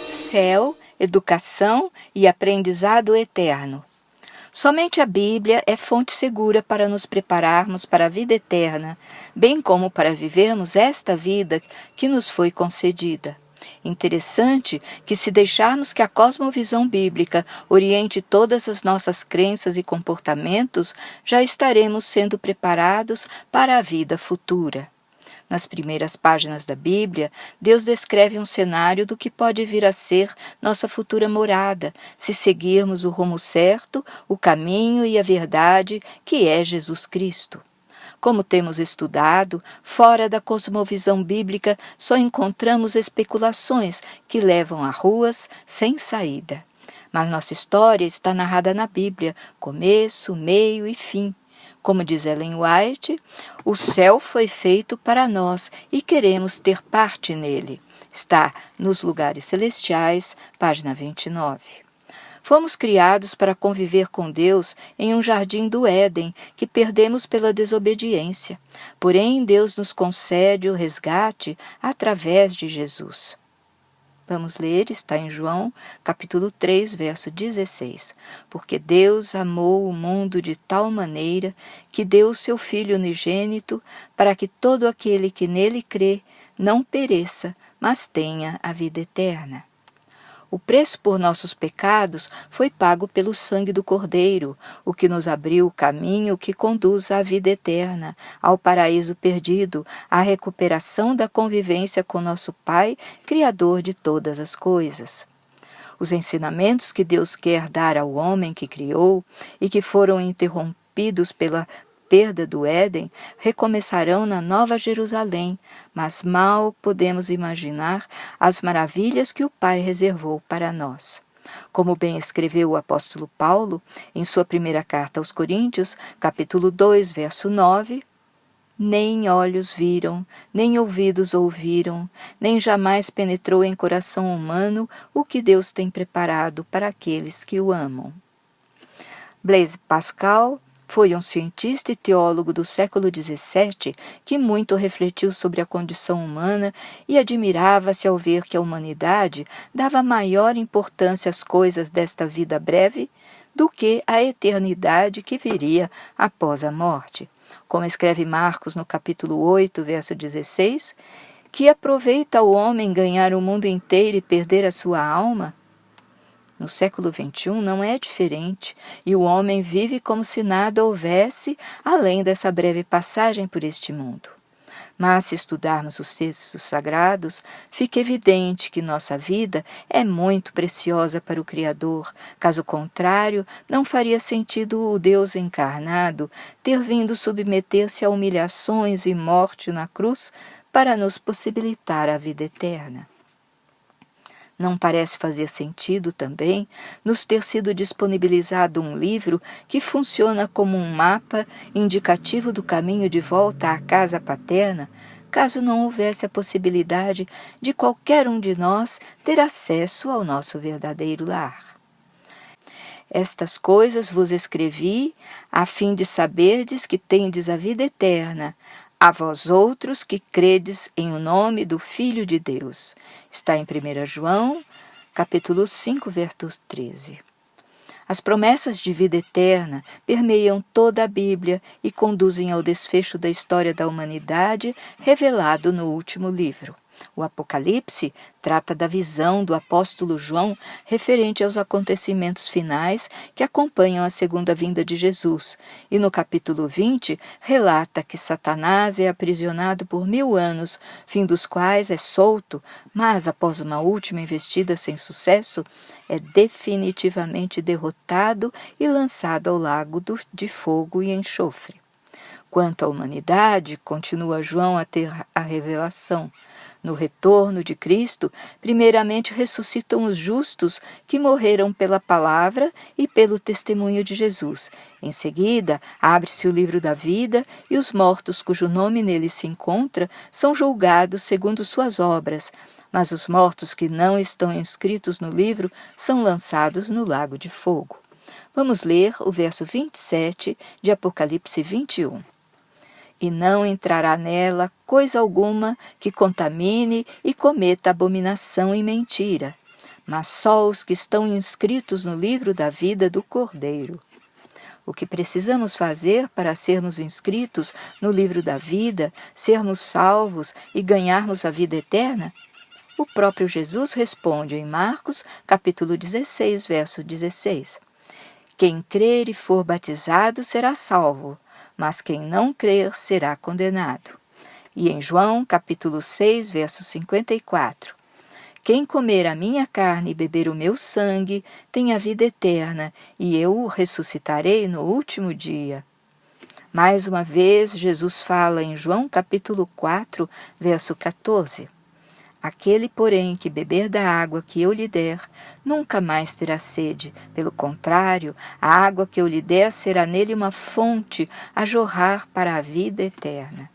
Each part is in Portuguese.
Céu, educação e aprendizado eterno. Somente a Bíblia é fonte segura para nos prepararmos para a vida eterna, bem como para vivermos esta vida que nos foi concedida. Interessante que, se deixarmos que a cosmovisão bíblica oriente todas as nossas crenças e comportamentos, já estaremos sendo preparados para a vida futura. Nas primeiras páginas da Bíblia, Deus descreve um cenário do que pode vir a ser nossa futura morada, se seguirmos o rumo certo, o caminho e a verdade, que é Jesus Cristo. Como temos estudado, fora da cosmovisão bíblica só encontramos especulações que levam a ruas sem saída. Mas nossa história está narrada na Bíblia, começo, meio e fim. Como diz Ellen White, o céu foi feito para nós e queremos ter parte nele. Está nos lugares celestiais, página 29. Fomos criados para conviver com Deus em um jardim do Éden que perdemos pela desobediência. Porém, Deus nos concede o resgate através de Jesus. Vamos ler, está em João, capítulo 3, verso 16. Porque Deus amou o mundo de tal maneira que deu o seu Filho unigênito para que todo aquele que nele crê não pereça, mas tenha a vida eterna. O preço por nossos pecados foi pago pelo sangue do Cordeiro, o que nos abriu o caminho que conduz à vida eterna, ao paraíso perdido, à recuperação da convivência com nosso Pai, Criador de todas as coisas. Os ensinamentos que Deus quer dar ao homem que criou e que foram interrompidos pela perda do Éden, recomeçarão na Nova Jerusalém, mas mal podemos imaginar as maravilhas que o Pai reservou para nós. Como bem escreveu o apóstolo Paulo em sua primeira carta aos Coríntios, capítulo 2, verso 9, nem olhos viram, nem ouvidos ouviram, nem jamais penetrou em coração humano o que Deus tem preparado para aqueles que o amam. Blaise Pascal foi um cientista e teólogo do século XVII que muito refletiu sobre a condição humana e admirava-se ao ver que a humanidade dava maior importância às coisas desta vida breve do que à eternidade que viria após a morte. Como escreve Marcos no capítulo 8, verso 16, que aproveita o homem ganhar o mundo inteiro e perder a sua alma? No século XXI não é diferente, e o homem vive como se nada houvesse além dessa breve passagem por este mundo. Mas, se estudarmos os textos sagrados, fica evidente que nossa vida é muito preciosa para o Criador. Caso contrário, não faria sentido o Deus encarnado ter vindo submeter-se a humilhações e morte na cruz para nos possibilitar a vida eterna. Não parece fazer sentido também nos ter sido disponibilizado um livro que funciona como um mapa indicativo do caminho de volta à casa paterna, caso não houvesse a possibilidade de qualquer um de nós ter acesso ao nosso verdadeiro lar. Estas coisas vos escrevi, a fim de saberdes que tendes a vida eterna, a vós outros que credes em o nome do Filho de Deus. Está em 1 João, capítulo 5, verso 13. As promessas de vida eterna permeiam toda a Bíblia e conduzem ao desfecho da história da humanidade revelado no último livro. O Apocalipse trata da visão do apóstolo João referente aos acontecimentos finais que acompanham a segunda vinda de Jesus, e no capítulo 20 relata que Satanás é aprisionado por 1000 anos, fim dos quais é solto, mas após uma última investida sem sucesso, é definitivamente derrotado e lançado ao lago de fogo e enxofre. Quanto à humanidade, continua João a ter a revelação. No retorno de Cristo, primeiramente ressuscitam os justos que morreram pela palavra e pelo testemunho de Jesus. Em seguida, abre-se o livro da vida e os mortos cujo nome nele se encontra são julgados segundo suas obras, mas os mortos que não estão inscritos no livro são lançados no lago de fogo. Vamos ler o verso 27 de Apocalipse 21. E não entrará nela coisa alguma que contamine e cometa abominação e mentira, mas só os que estão inscritos no livro da vida do Cordeiro. O que precisamos fazer para sermos inscritos no livro da vida, sermos salvos e ganharmos a vida eterna? O próprio Jesus responde em Marcos, capítulo 16, verso 16. Quem crer e for batizado será salvo, mas quem não crer será condenado. E em João, capítulo 6, verso 54. Quem comer a minha carne e beber o meu sangue tem a vida eterna, e eu o ressuscitarei no último dia. Mais uma vez, Jesus fala em João, capítulo 4, verso 14. Aquele, porém, que beber da água que eu lhe der, nunca mais terá sede. Pelo contrário, a água que eu lhe der será nele uma fonte a jorrar para a vida eterna.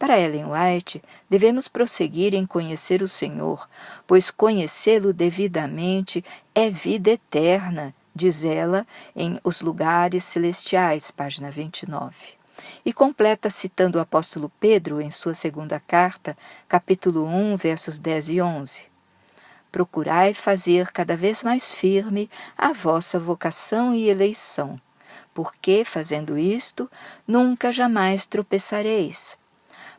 Para Ellen White, devemos prosseguir em conhecer o Senhor, pois conhecê-lo devidamente é vida eterna, diz ela em Os Lugares Celestiais, página 29. E completa citando o apóstolo Pedro em sua segunda carta, capítulo 1, versos 10 e 11. Procurai fazer cada vez mais firme a vossa vocação e eleição, porque, fazendo isto, nunca jamais tropeçareis,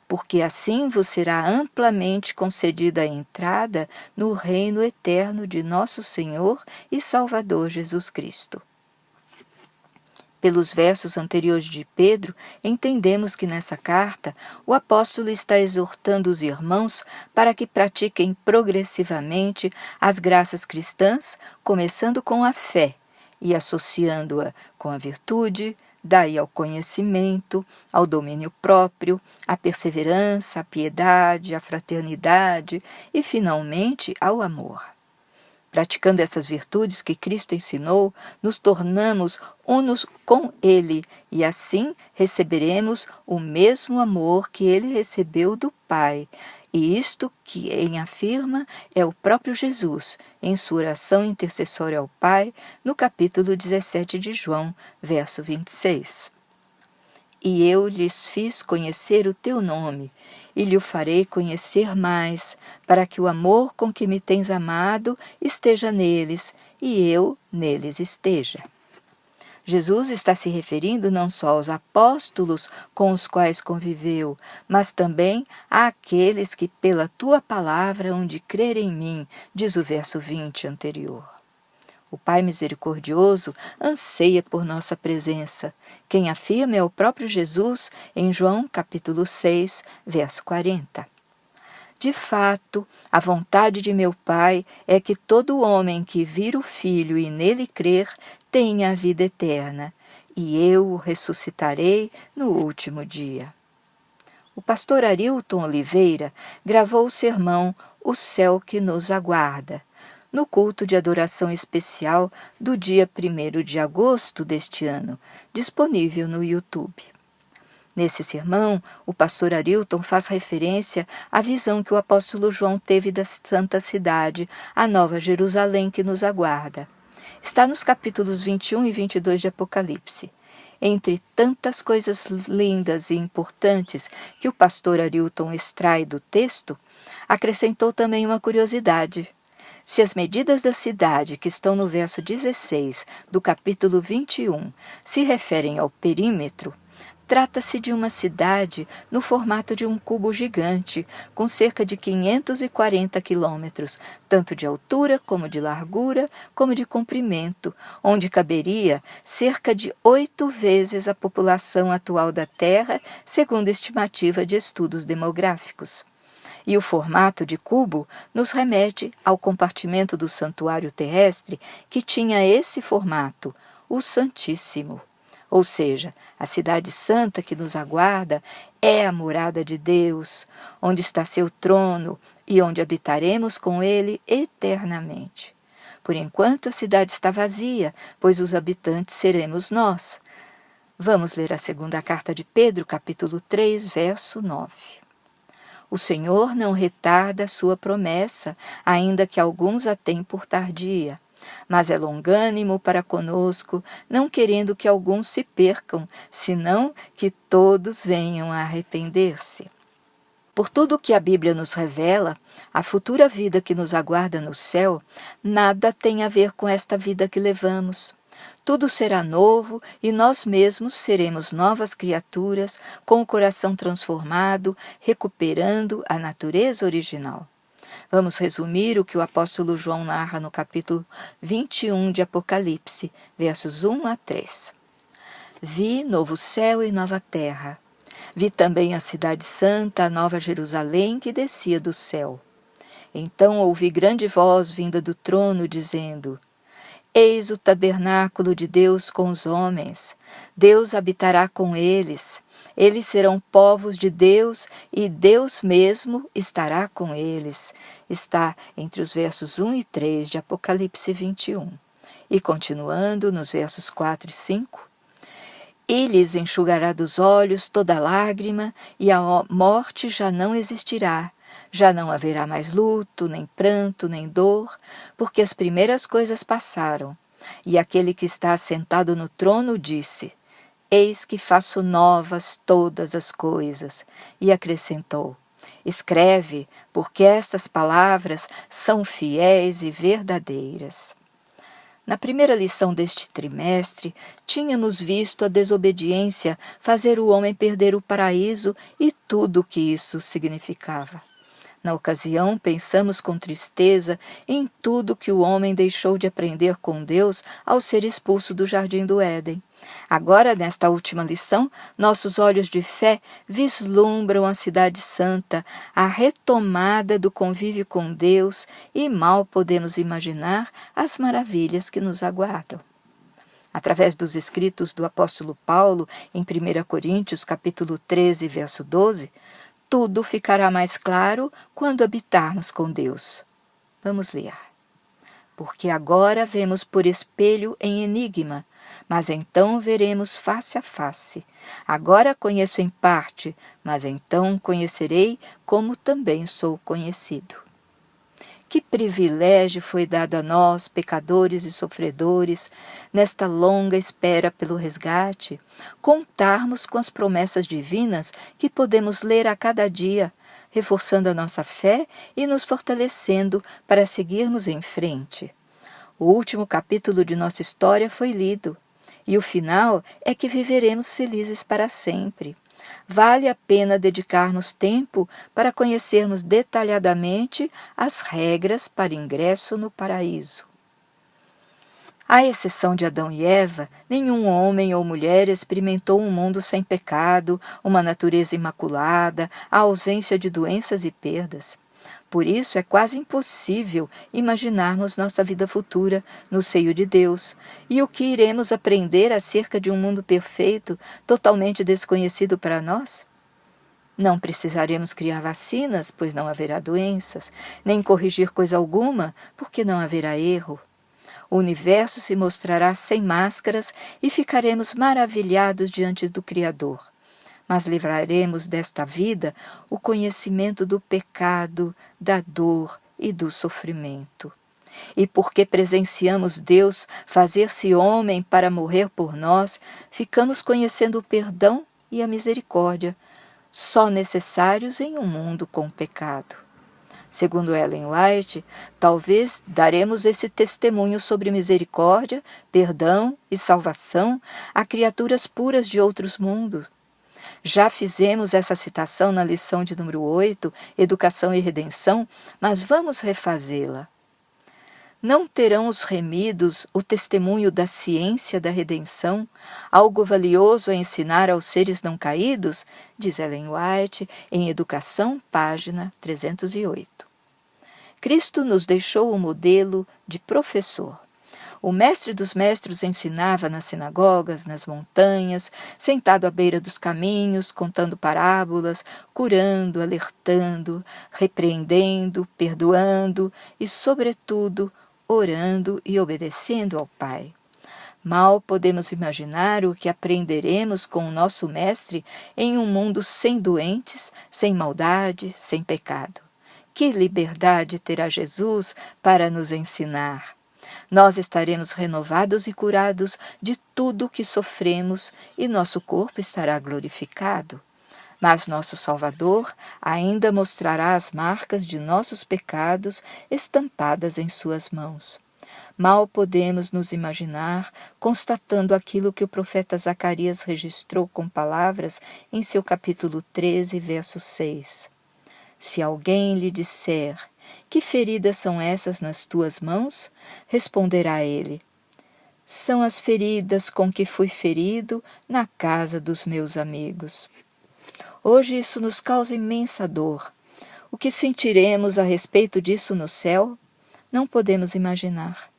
porque assim vos será amplamente concedida a entrada no reino eterno de nosso Senhor e Salvador Jesus Cristo. Pelos versos anteriores de Pedro, entendemos que nessa carta o apóstolo está exortando os irmãos para que pratiquem progressivamente as graças cristãs, começando com a fé e associando-a com a virtude, daí ao conhecimento, ao domínio próprio, à perseverança, à piedade, à fraternidade e, finalmente, ao amor. Praticando essas virtudes que Cristo ensinou, nos tornamos unos com Ele e assim receberemos o mesmo amor que Ele recebeu do Pai. E isto que em afirma é o próprio Jesus, em sua oração intercessória ao Pai, no capítulo 17 de João, verso 26. E eu lhes fiz conhecer o teu nome, e lhe o farei conhecer mais, para que o amor com que me tens amado esteja neles, e eu neles esteja. Jesus está se referindo não só aos apóstolos com os quais conviveu, mas também àqueles que pela tua palavra hão de crer em mim, diz o verso 20 anterior. O Pai misericordioso anseia por nossa presença. Quem afirma é o próprio Jesus em João capítulo 6, verso 40. De fato, a vontade de meu Pai é que todo homem que vir o Filho e nele crer tenha a vida eterna, e eu o ressuscitarei no último dia. O pastor Arilton Oliveira gravou o sermão O Céu que nos aguarda, no culto de adoração especial do dia 1º de agosto deste ano, disponível no YouTube. Nesse sermão, o pastor Arilton faz referência à visão que o apóstolo João teve da Santa Cidade, a Nova Jerusalém que nos aguarda. Está nos capítulos 21 e 22 de Apocalipse. Entre tantas coisas lindas e importantes que o pastor Arilton extrai do texto, acrescentou também uma curiosidade. Se as medidas da cidade, que estão no verso 16 do capítulo 21, se referem ao perímetro, trata-se de uma cidade no formato de um cubo gigante, com cerca de 540 quilômetros, tanto de altura como de largura, como de comprimento, onde caberia cerca de 8 vezes a população atual da Terra, segundo estimativa de estudos demográficos. E o formato de cubo nos remete ao compartimento do santuário terrestre que tinha esse formato, o Santíssimo. Ou seja, a cidade santa que nos aguarda é a morada de Deus, onde está seu trono e onde habitaremos com ele eternamente. Por enquanto a cidade está vazia, pois os habitantes seremos nós. Vamos ler a segunda carta de Pedro, capítulo 3, verso 9. O Senhor não retarda a sua promessa, ainda que alguns a tenham por tardia. mas é longânimo para conosco, não querendo que alguns se percam, senão que todos venham a arrepender-se. Por tudo o que a Bíblia nos revela, a futura vida que nos aguarda no céu, nada tem a ver com esta vida que levamos. Tudo será novo e nós mesmos seremos novas criaturas com o coração transformado, recuperando a natureza original. Vamos resumir o que o apóstolo João narra no capítulo 21 de Apocalipse, versos 1 a 3. Vi novo céu e nova terra. Vi também a cidade santa, a nova Jerusalém, que descia do céu. Então ouvi grande voz vinda do trono, dizendo: Eis o tabernáculo de Deus com os homens. Deus habitará com eles. Eles serão povos de Deus e Deus mesmo estará com eles. Está entre os versos 1 e 3 de Apocalipse 21. E continuando nos versos 4 e 5. E lhes enxugará dos olhos toda lágrima, e a morte já não existirá. Já não haverá mais luto, nem pranto, nem dor, porque as primeiras coisas passaram. E aquele que está assentado no trono disse: Eis que faço novas todas as coisas. E acrescentou: Escreve, porque estas palavras são fiéis e verdadeiras. Na primeira lição deste trimestre, tínhamos visto a desobediência fazer o homem perder o paraíso e tudo o que isso significava. Na ocasião, pensamos com tristeza em tudo que o homem deixou de aprender com Deus ao ser expulso do Jardim do Éden. Agora, nesta última lição, nossos olhos de fé vislumbram a cidade santa, a retomada do convívio com Deus, e mal podemos imaginar as maravilhas que nos aguardam. Através dos escritos do apóstolo Paulo, em 1 Coríntios, capítulo 13, verso 12, tudo ficará mais claro quando habitarmos com Deus. Vamos ler. Porque agora vemos por espelho em enigma, mas então veremos face a face. Agora conheço em parte, mas então conhecerei como também sou conhecido. Que privilégio foi dado a nós, pecadores e sofredores, nesta longa espera pelo resgate, contarmos com as promessas divinas que podemos ler a cada dia, reforçando a nossa fé e nos fortalecendo para seguirmos em frente. O último capítulo de nossa história foi lido, e o final é que viveremos felizes para sempre. Vale a pena dedicarmos tempo para conhecermos detalhadamente as regras para ingresso no paraíso. À exceção de Adão e Eva, nenhum homem ou mulher experimentou um mundo sem pecado, uma natureza imaculada, a ausência de doenças e perdas. Por isso é quase impossível imaginarmos nossa vida futura no seio de Deus e o que iremos aprender acerca de um mundo perfeito, totalmente desconhecido para nós. Não precisaremos criar vacinas, pois não haverá doenças, nem corrigir coisa alguma, porque não haverá erro. O universo se mostrará sem máscaras e ficaremos maravilhados diante do Criador. Mas livraremos desta vida o conhecimento do pecado, da dor e do sofrimento. E porque presenciamos Deus fazer-se homem para morrer por nós, ficamos conhecendo o perdão e a misericórdia, só necessários em um mundo com pecado. Segundo Ellen White, talvez daremos esse testemunho sobre misericórdia, perdão e salvação a criaturas puras de outros mundos. Já fizemos essa citação na lição de número 8, Educação e Redenção, mas vamos refazê-la. Não terão os remidos o testemunho da ciência da redenção, algo valioso a ensinar aos seres não caídos? Diz Ellen White, em Educação, página 308. Cristo nos deixou o modelo de professor. O mestre dos mestres ensinava nas sinagogas, nas montanhas, sentado à beira dos caminhos, contando parábolas, curando, alertando, repreendendo, perdoando e, sobretudo, orando e obedecendo ao Pai. Mal podemos imaginar o que aprenderemos com o nosso mestre em um mundo sem doentes, sem maldade, sem pecado. Que liberdade terá Jesus para nos ensinar! nós estaremos renovados e curados de tudo o que sofremos e nosso corpo estará glorificado. Mas nosso Salvador ainda mostrará as marcas de nossos pecados estampadas em suas mãos. Mal podemos nos imaginar constatando aquilo que o profeta Zacarias registrou com palavras em seu capítulo 13, verso 6. Se alguém lhe disser, que feridas são essas nas tuas mãos? Responderá ele, são as feridas com que fui ferido na casa dos meus amigos. Hoje isso nos causa imensa dor. O que sentiremos a respeito disso no céu? Não podemos imaginar.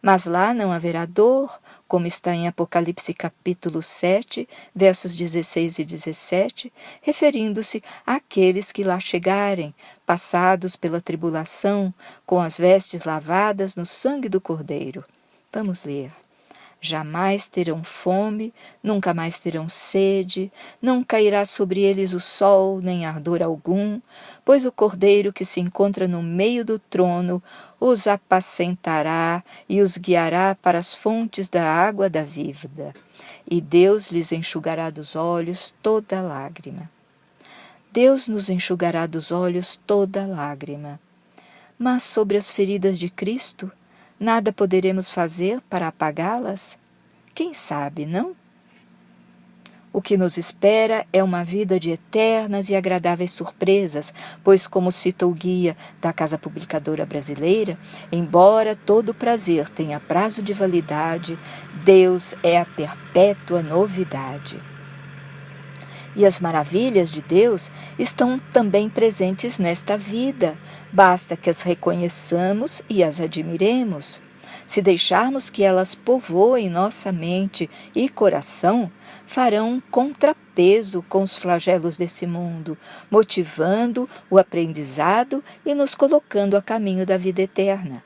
Mas lá não haverá dor, como está em Apocalipse capítulo 7, versos 16 e 17, referindo-se àqueles que lá chegarem, passados pela tribulação, com as vestes lavadas no sangue do Cordeiro. Vamos ler. Jamais terão fome, nunca mais terão sede, não cairá sobre eles o sol, nem ardor algum, pois o Cordeiro que se encontra no meio do trono os apacentará e os guiará para as fontes da água da vida, e Deus lhes enxugará dos olhos toda lágrima. Deus nos enxugará dos olhos toda lágrima. Mas sobre as feridas de Cristo, nada poderemos fazer para apagá-las? Quem sabe, não? O que nos espera é uma vida de eternas e agradáveis surpresas, pois, como cita o guia da Casa Publicadora Brasileira, embora todo prazer tenha prazo de validade, Deus é a perpétua novidade. E as maravilhas de Deus estão também presentes nesta vida, basta que as reconheçamos e as admiremos. Se deixarmos que elas povoem nossa mente e coração, farão um contrapeso com os flagelos desse mundo, motivando o aprendizado e nos colocando a caminho da vida eterna.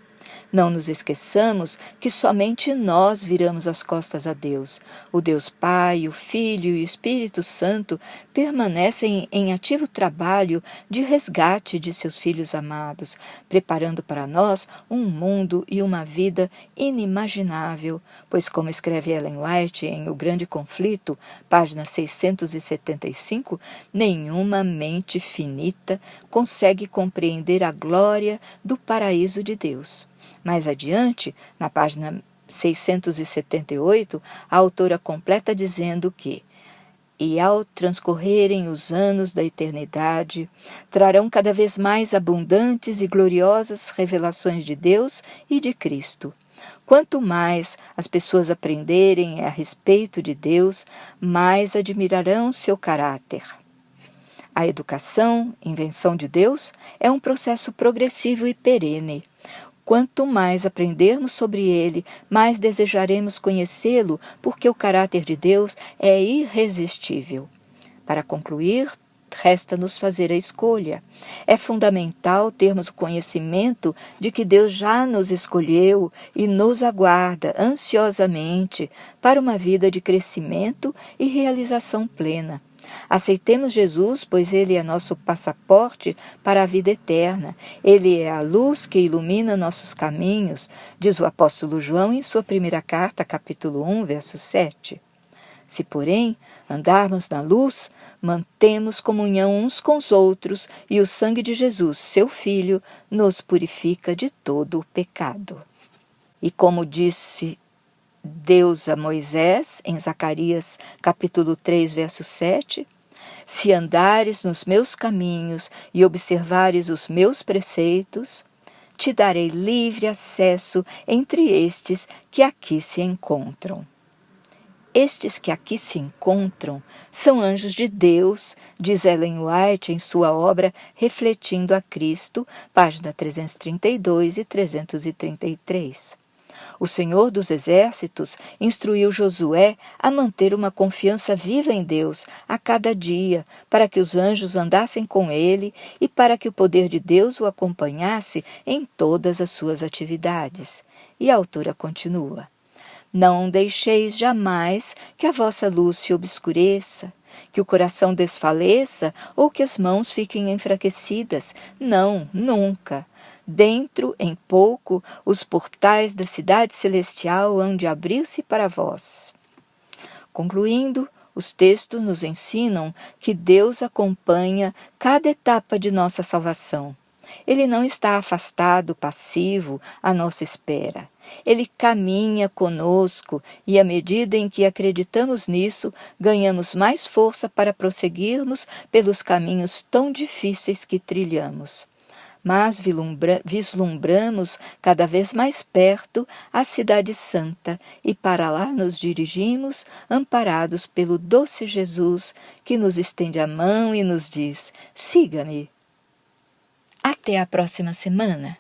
Não nos esqueçamos que somente nós viramos as costas a Deus. O Deus Pai, o Filho e o Espírito Santo permanecem em ativo trabalho de resgate de seus filhos amados, preparando para nós um mundo e uma vida inimaginável, pois, como escreve Ellen White em O Grande Conflito, página 675, nenhuma mente finita consegue compreender a glória do paraíso de Deus. Mais adiante, na página 678, a autora completa dizendo que e ao transcorrerem os anos da eternidade, trarão cada vez mais abundantes e gloriosas revelações de Deus e de Cristo. Quanto mais as pessoas aprenderem a respeito de Deus, mais admirarão seu caráter. A educação, invenção de Deus, é um processo progressivo e perene. Quanto mais aprendermos sobre ele, mais desejaremos conhecê-lo, porque o caráter de Deus é irresistível. Para concluir, resta-nos fazer a escolha. É fundamental termos o conhecimento de que Deus já nos escolheu e nos aguarda ansiosamente para uma vida de crescimento e realização plena. Aceitemos Jesus, pois Ele é nosso passaporte para a vida eterna. Ele é a luz que ilumina nossos caminhos, diz o apóstolo João em sua primeira carta, capítulo 1, verso 7. Se, porém, andarmos na luz, mantemos comunhão uns com os outros e o sangue de Jesus, seu Filho, nos purifica de todo o pecado. E como disse Deus a Moisés, em Zacarias capítulo 3, verso 7, se andares nos meus caminhos e observares os meus preceitos, te darei livre acesso entre estes que aqui se encontram. Estes que aqui se encontram são anjos de Deus, diz Ellen White em sua obra Refletindo a Cristo, página 332 e 333. O Senhor dos Exércitos instruiu Josué a manter uma confiança viva em Deus a cada dia, para que os anjos andassem com ele e para que o poder de Deus o acompanhasse em todas as suas atividades. E a autora continua. Não deixeis jamais que a vossa luz se obscureça, que o coração desfaleça ou que as mãos fiquem enfraquecidas. Não, nunca. Dentro, em pouco, os portais da cidade celestial hão de abrir-se para vós. Concluindo, os textos nos ensinam que Deus acompanha cada etapa de nossa salvação. Ele não está afastado, passivo, à nossa espera. Ele caminha conosco e, à medida em que acreditamos nisso, ganhamos mais força para prosseguirmos pelos caminhos tão difíceis que trilhamos. Mas vislumbramos cada vez mais perto a Cidade Santa e para lá nos dirigimos, amparados pelo doce Jesus, que nos estende a mão e nos diz: siga-me. Até a próxima semana!